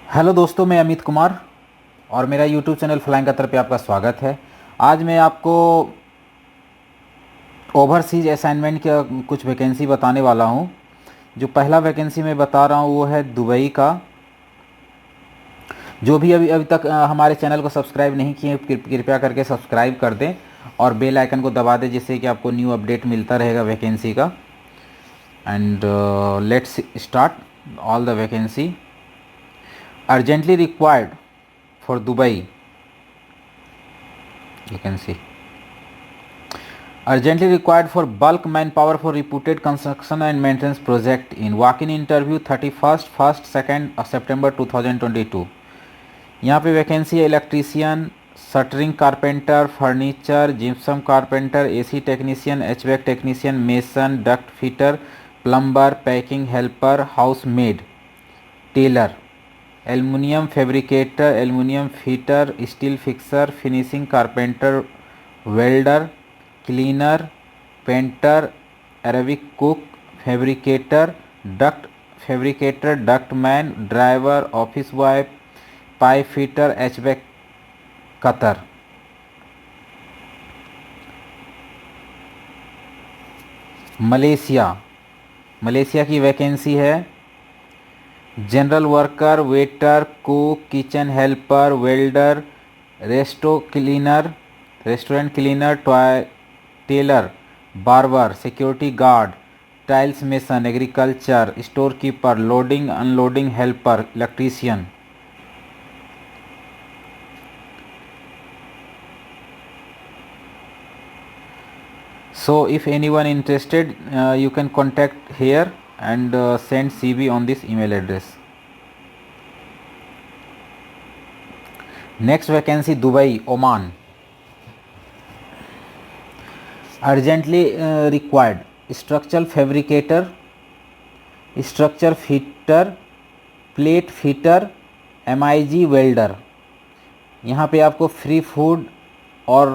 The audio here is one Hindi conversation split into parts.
हेलो दोस्तों, मैं अमित कुमार और मेरा यूट्यूब चैनल फ्लाइंग कतर पे आपका स्वागत है। आज मैं आपको ओवरसीज असाइनमेंट का कुछ वैकेंसी बताने वाला हूं। जो पहला वैकेंसी मैं बता रहा हूं वो है दुबई का। जो भी अभी अभी तक हमारे चैनल को सब्सक्राइब नहीं किए, कृपया करके सब्सक्राइब कर दें और बेल आइकन को दबा दें, जिससे कि आपको न्यू अपडेट मिलता रहेगा वैकेंसी का। And let's start all the vacancy. Urgently required for Dubai, you can see, urgently required for bulk manpower for reputed construction and maintenance project in walk-in interview 31st 1st 2nd September 2022। यहाँ पे वैकेंसी है electrician, shuttering carpenter, furniture, gypsum carpenter, AC technician, HVAC technician, mason, duct fitter, plumber, packing helper, house maid, tailor, aluminium fabricator, aluminium fitter, steel fixer, finishing carpenter, welder, cleaner, painter, Arabic cook, fabricator, duct fabricator, duct man, driver, office boy, pipe fitter, HVAC Qatar. Malaysia, Malaysia की वैकेंसी है general worker, waiter, cook, kitchen helper, welder, restaurant cleaner, toy tailor, barber, security guard, tiles mason, agriculture, store keeper, loading unloading helper, electrician. So if anyone interested, you can contact here and send CV on this email address. Next vacancy, Dubai, Oman. Urgently required structural fabricator, structure fitter, plate fitter, MIG welder. यहाँ पे आपको फ्री फूड और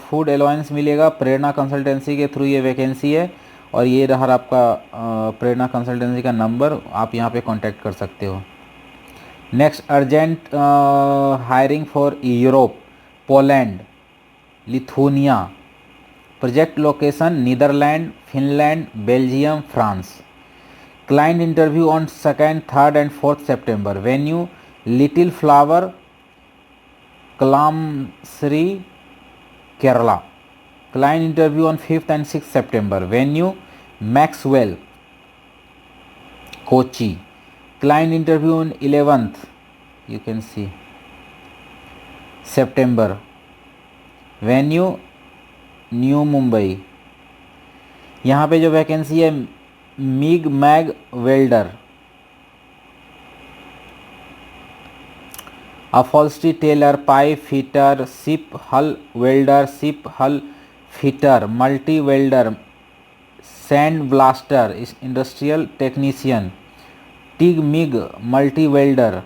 फूड अलाउंस मिलेगा। प्रेरणा कंसल्टेंसी के थ्रू ये वैकेंसी है और ये रहा आपका प्रेरणा कंसल्टेंसी का नंबर, आप यहाँ पे कांटेक्ट कर सकते हो। Next, urgent hiring for Europe, Poland, Lithuania. Project location Netherland, Finland, Belgium, France. Client interview on 2nd, 3rd and 4th September। Venue little flower, Kalamassery, Kerala. Client interview on 5th and 6th September। Venue Maxwell, Kochi. Client interview on 11th, you can see, September। Venue New Mumbai. यहाँ पे जो वैकेंसी है MIG MAG welder, upholstery tailor, pipe fitter, ship hull welder, ship hull fitter, multi welder, sand blaster, industrial technician, TIG MIG multi welder,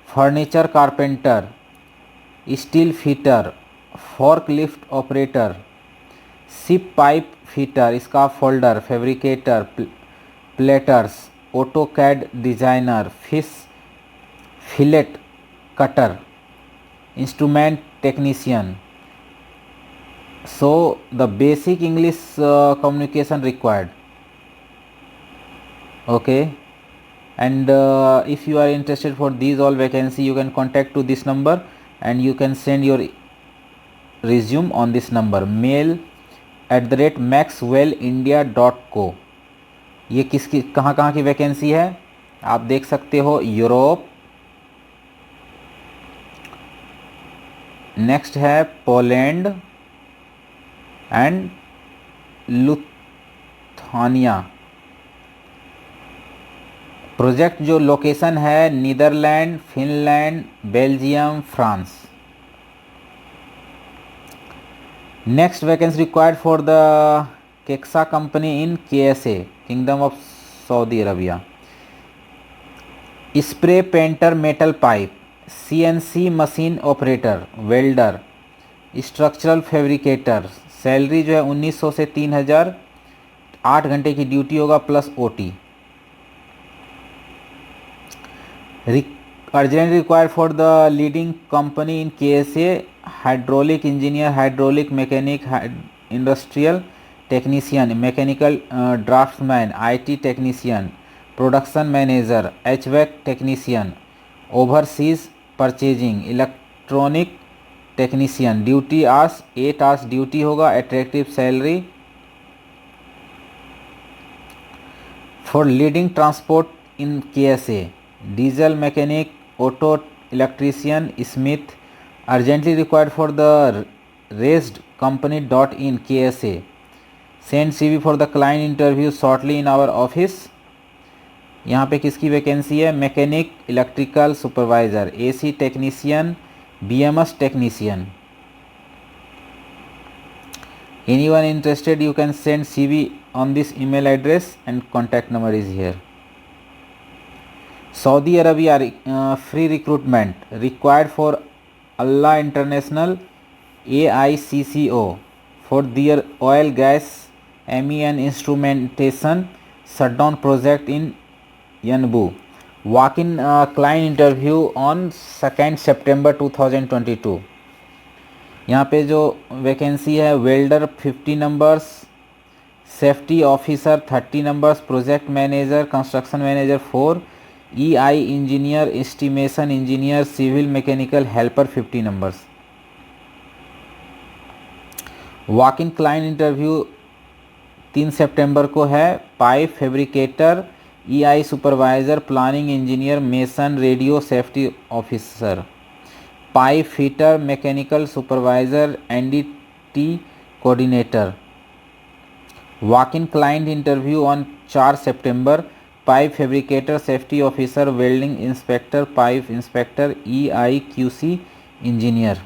furniture carpenter, steel fitter, forklift operator, ship pipe fitter, scaffolder, fabricator, platers, AutoCAD designer, fish fillet cutter, instrument technician. So the basic English communication required. Okay, and if you are interested for these all vacancy, you can contact to this number and you can send your resume on this number, mail@maxwellindia.co। ये किसकी कहाँ कहाँ की वैकेंसी है आप देख सकते हो। यूरोप, नेक्स्ट है पोलैंड एंड लुथानिया। प्रोजेक्ट जो लोकेशन है Netherland, Finland, Belgium, France. Next vacancy required for the Kexa company in KSA, kingdom of Saudi Arabia. Spray painter metal pipe, CNC machine operator, welder, structural fabricator. Salary जो है 1900 से 3000, 8 घंटे की ड्यूटी होगा plus OT। urgently required for the leading company in KSA, hydraulic engineer, hydraulic mechanic, industrial technician, mechanical draftsman, IT technician, production manager, HVAC technician, overseas purchasing, electronic technician. Duty hours 8 hours duty होगा. Attractive salary. For leading transport in KSA, diesel mechanic, auto electrician, smith. Urgently required for the Rased company dot in KSA. Send CV for the client interview shortly in our office. यहाँ पे किसकी वैकेंसी है? Mechanic, electrical supervisor, AC technician, BMS technician. Anyone interested, you can send CV on this email address and contact number is here. Saudi Arabia free recruitment required for Allah International AICCO for their oil gas MEN instrumentation shutdown project in Yanbu. Walk-in client interview on 2nd September 2022. यहाँ पे जो वैकेंसी है, welder 50 numbers, safety officer 30 numbers, project manager, construction manager 4, EI engineer, estimation engineer, civil mechanical helper 50 numbers. Walk in client interview 3 सितंबर को है. Pipe fabricator, EI supervisor, planning engineer, mason, radio safety officer, pipe fitter, mechanical supervisor, NDT coordinator. Walk in client interview on 4 सितंबर. Pipe fabricator, safety officer, welding inspector, pipe inspector, EI QC engineer.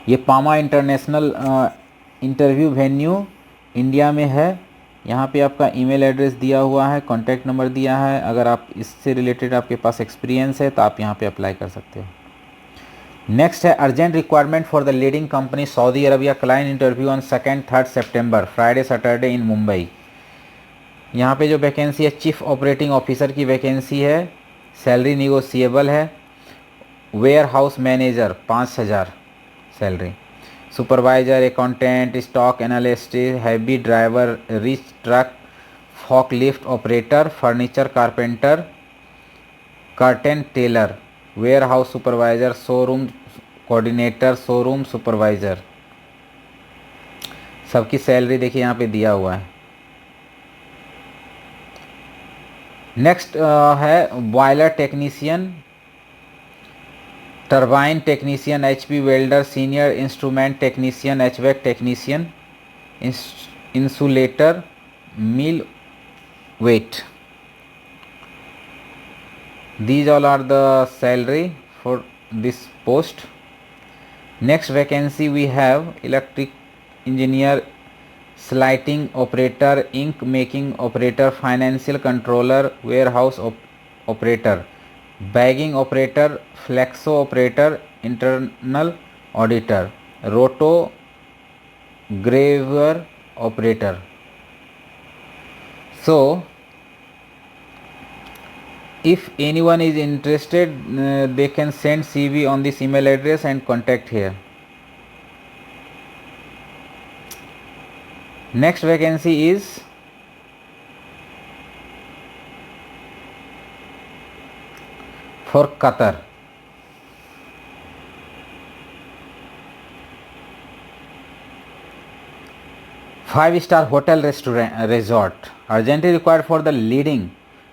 ये Pama international interview venue India में है. यहाँ पे आपका ईमेल एड्रेस दिया हुआ है, कॉन्टैक्ट नंबर दिया है. अगर आप इससे रिलेटेड आपके पास एक्सपीरियंस है तो आप यहाँ पे अप्लाई कर सकते हो. नेक्स्ट है urgent requirement for the leading company Saudi Arabia, client interview on 2-3 सितंबर, फ्राइडे सैटरडे इन मुंबई. यहाँ पे जो वैकेंसी है चीफ ऑपरेटिंग ऑफिसर की वैकेंसी है. सैलरी निगोशिएबल है. Warehouse manager 5000 salary. Supervisor, accountant, stock analyst, heavy driver, reach truck, forklift operator, furniture carpenter, curtain tailor, warehouse supervisor, showroom coordinator, showroom supervisor. सबकी सैलरी देखिए यहाँ पे दिया हुआ है. नेक्स्ट है boiler technician, turbine technician, HP welder, senior instrument technician, HVAC technician, insulator, millwright. These all are the salary for this post. Next vacancy we have electric engineer, slitting operator, ink making operator, financial controller, warehouse operator, bagging operator, flexo operator, internal auditor, roto graver operator. So if anyone is interested, they can send CV on this email address and contact here. Next vacancy is for Qatar. Five-star hotel resort. Urgently required for the leading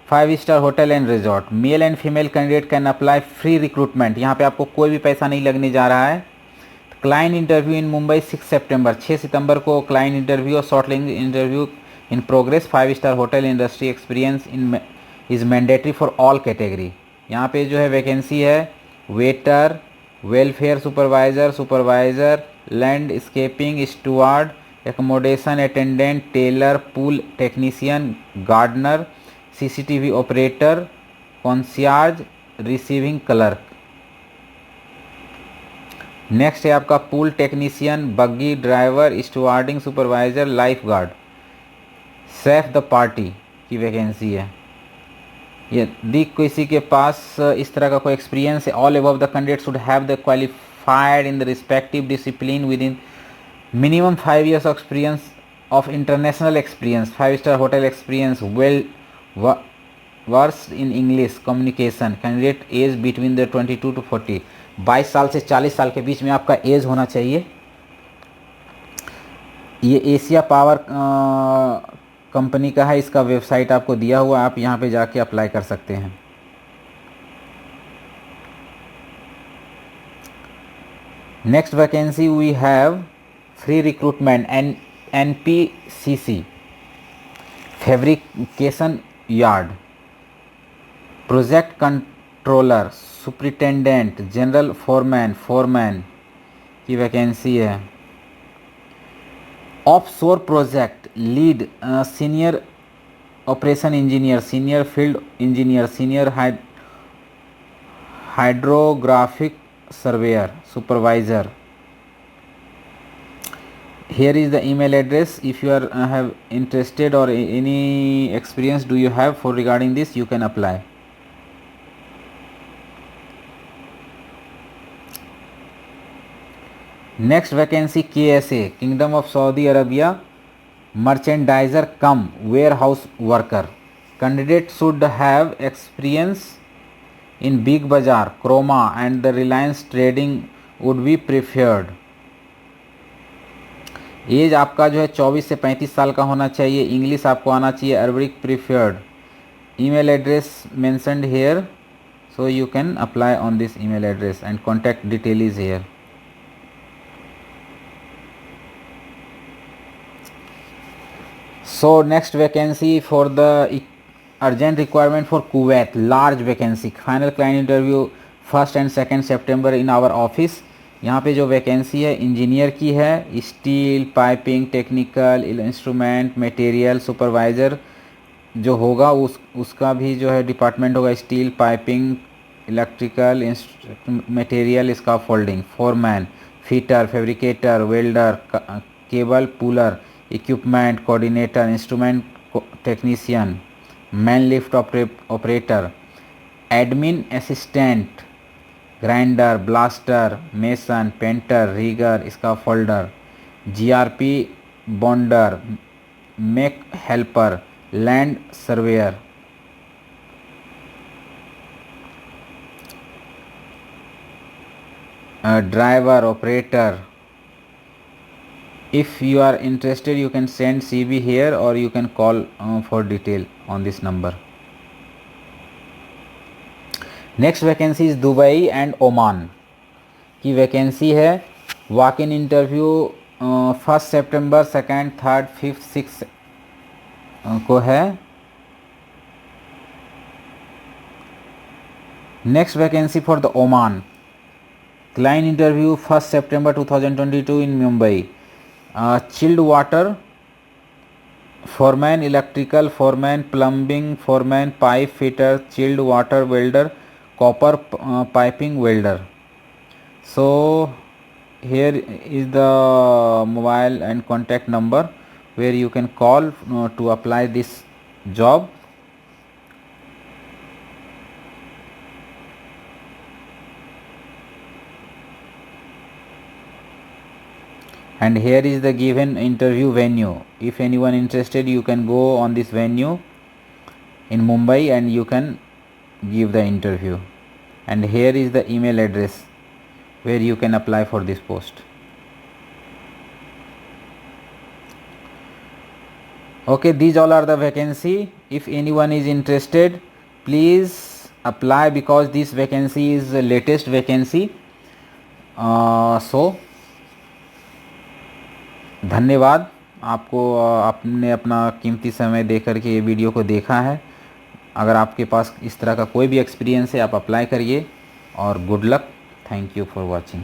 5-star hotel and resort. Male and female candidate can apply free recruitment. यहाँ पे आपको कोई भी पैसा नहीं लगने जा रहा है. क्लाइंट इंटरव्यू इन मुंबई 6 सितंबर. 6 सितंबर को क्लाइंट इंटरव्यू और shortlist interview in progress. Five star hotel industry experience in is mandatory for all category. यहाँ पे जो है वैकेंसी है waiter, welfare supervisor, supervisor, landscaping, steward, accommodation attendant, tailor, pool technician, gardener, CCTV operator, concierge, receiving clerk. Next है आपका pool technician, buggy driver, stewarding supervisor, lifeguard, safe the party की वैकेंसी है. यदि किसी के पास इस तरह का कोई एक्सपीरियंस है, all above the candidate should have the qualified in the respective discipline with in minimum 5 years of experience of international experience, 5-star hotel experience, well versed in English communication, candidate age between the 22 to 40, 22 साल से 40 साल के बीच में आपका एज होना चाहिए। ये एशिया पावर कंपनी का है, इसका वेबसाइट आपको दिया हुआ, आप यहाँ पे जाके अप्लाई कर सकते हैं। Next vacancy we have free recruitment NPCC fabrication yard, project controller, superintendent, general foreman की वैकेंसी है। Offshore project lead, senior operation engineer, senior field engineer, senior hydrographic surveyor, supervisor. Here is the email address. If you are have interested or any experience do you have for regarding this, you can apply. Next vacancy KSA, Kingdom of Saudi Arabia, merchandiser cum warehouse worker. Candidate should have experience in Big Bazaar, Croma and the Reliance Trading would be preferred. Age आपका जो है 24 से 35 साल का होना चाहिए। इंग्लिश आपको आना चाहिए, Arabic preferred. Email address mentioned here, so you can apply on this email address and contact detail is here. So next vacancy for the urgent requirement for Kuwait, large vacancy, final client interview 1 and 2 September in our office. यहाँ पे जो वैकेंसी है इंजीनियर की है, steel piping, technical, instrument, material supervisor जो होगा उसका भी जो है डिपार्टमेंट होगा, steel piping, electrical, material, scaffolding, foreman, fitter, fabricator, welder, cable puller, equipment coordinator, instrument technician, man lift operator, admin assistant, grinder, blaster, mason, painter, rigger, scaffolder, GRP bonder, make helper, land surveyor. Driver, operator. If you are interested you can send CV here or you can call for detail on this number. Next vacancy is Dubai and Oman की वैकेंसी है। Walk in interview 1 September, 2nd, 3rd, 5th, 6th को है। Next vacancy for the Oman, client interview 1 September 2022 in Mumbai. Chilled water foreman, electrical foreman, plumbing foreman, pipe fitter, chilled water welder, copper piping welder. So here is the mobile and contact number where you can call to apply this job. And here is the given interview venue. If anyone interested you can go on this venue in Mumbai and you can give the interview. And here is the email address where you can apply for this post. Okay, these all are the vacancy. If anyone is interested please apply because this vacancy is the latest vacancy. So धन्यवाद आपको, आपने अपना कीमती समय देकर के ये वीडियो को देखा है। अगर आपके पास इस तरह का कोई भी एक्सपीरियंस है आप अप्लाई करिए और good luck. Thank you for watching.